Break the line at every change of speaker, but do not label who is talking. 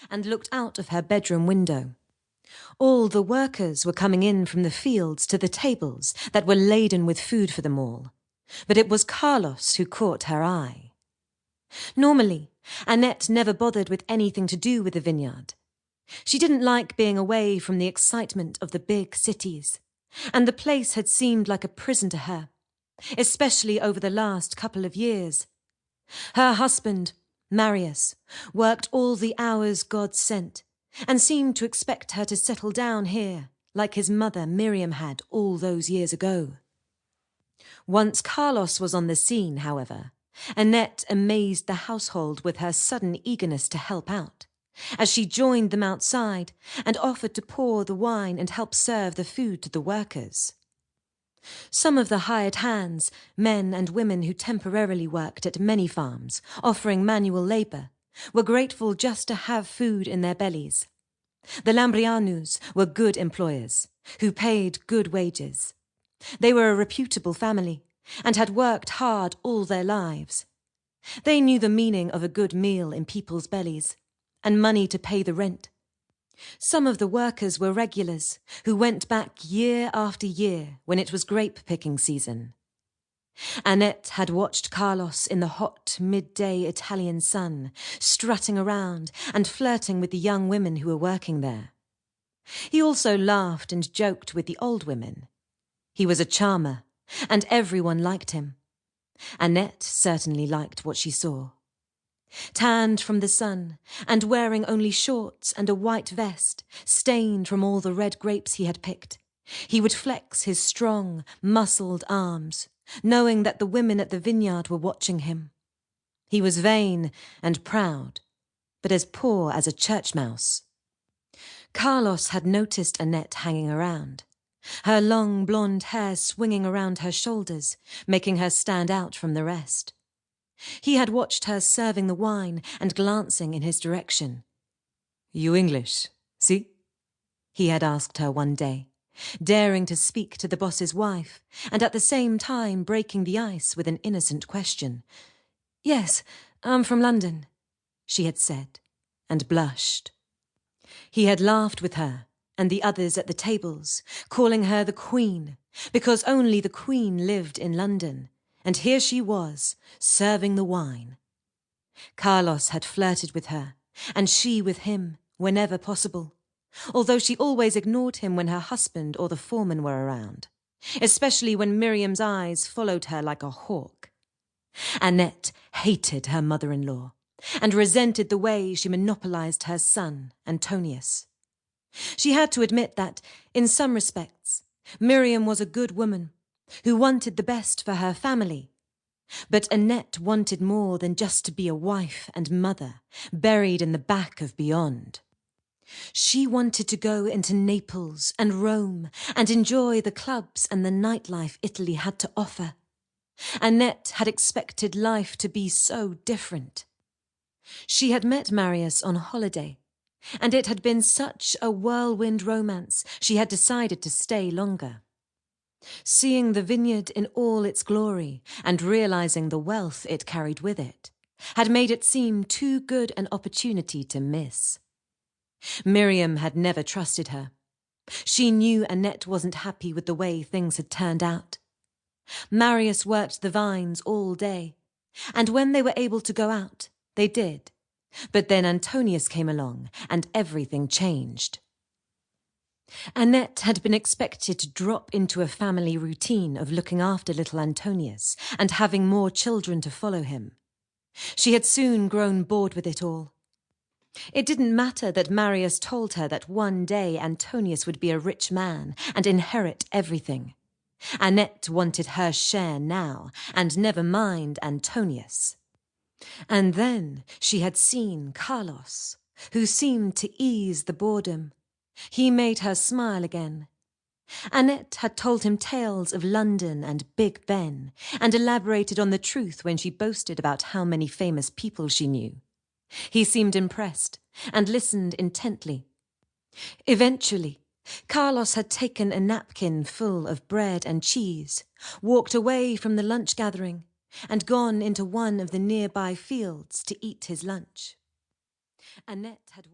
and looked out of her bedroom window. All the workers were coming in from the fields to the tables that were laden with food for them all, but it was Carlos who caught her eye. Normally, Annette never bothered with anything to do with the vineyard. She didn't like being away from the excitement of the big cities, and the place had seemed like a prison to her, especially over the last couple of years. Her husband, Marius, worked all the hours God sent, and seemed to expect her to settle down here, like his mother Miriam had all those years ago. Once Carlos was on the scene, however, Annette amazed the household with her sudden eagerness to help out, as she joined them outside and offered to pour the wine and help serve the food to the workers. Some of the hired hands, men and women who temporarily worked at many farms, offering manual labour, were grateful just to have food in their bellies. The Lambrianus were good employers, who paid good wages. They were a reputable family, and had worked hard all their lives. They knew the meaning of a good meal in people's bellies, and money to pay the rent. Some of the workers were regulars, who went back year after year when it was grape-picking season. Annette had watched Carlos in the hot, midday Italian sun, strutting around and flirting with the young women who were working there. He also laughed and joked with the old women. He was a charmer, and everyone liked him. Annette certainly liked what she saw. Tanned from the sun, and wearing only shorts and a white vest, stained from all the red grapes he had picked, he would flex his strong, muscled arms, knowing that the women at the vineyard were watching him. He was vain and proud, but as poor as a church mouse. Carlos had noticed Annette hanging around, her long blonde hair swinging around her shoulders, making her stand out from the rest. He had watched her serving the wine and glancing in his direction. "You English, see?" he had asked her one day, daring to speak to the boss's wife, and at the same time breaking the ice with an innocent question. "Yes, I'm from London," she had said, and blushed. He had laughed with her and the others at the tables, calling her the Queen, because only the Queen lived in London, and here she was, serving the wine. Carlos had flirted with her, and she with him, whenever possible, although she always ignored him when her husband or the foreman were around, especially when Miriam's eyes followed her like a hawk. Annette hated her mother-in-law, and resented the way she monopolized her son, Antonias. She had to admit that, in some respects, Miriam was a good woman, who wanted the best for her family. But Annette wanted more than just to be a wife and mother, buried in the back of beyond. She wanted to go into Naples and Rome and enjoy the clubs and the nightlife Italy had to offer. Annette had expected life to be so different. She had met Marius on holiday, and it had been such a whirlwind romance she had decided to stay longer. Seeing the vineyard in all its glory and realizing the wealth it carried with it had made it seem too good an opportunity to miss. Miriam had never trusted her. She knew Annette wasn't happy with the way things had turned out. Marius worked the vines all day, and when they were able to go out, they did. But then Antonias came along, and everything changed. Annette had been expected to drop into a family routine of looking after little Antonias and having more children to follow him. She had soon grown bored with it all. It didn't matter that Marius told her that one day Antonias would be a rich man and inherit everything. Annette wanted her share now, and never mind Antonias. And then she had seen Carlos, who seemed to ease the boredom. He made her smile again. Annette had told him tales of London and Big Ben, and elaborated on the truth when she boasted about how many famous people she knew. He seemed impressed, and listened intently. Eventually, Carlos had taken a napkin full of bread and cheese, walked away from the lunch gathering, and gone into one of the nearby fields to eat his lunch. Annette had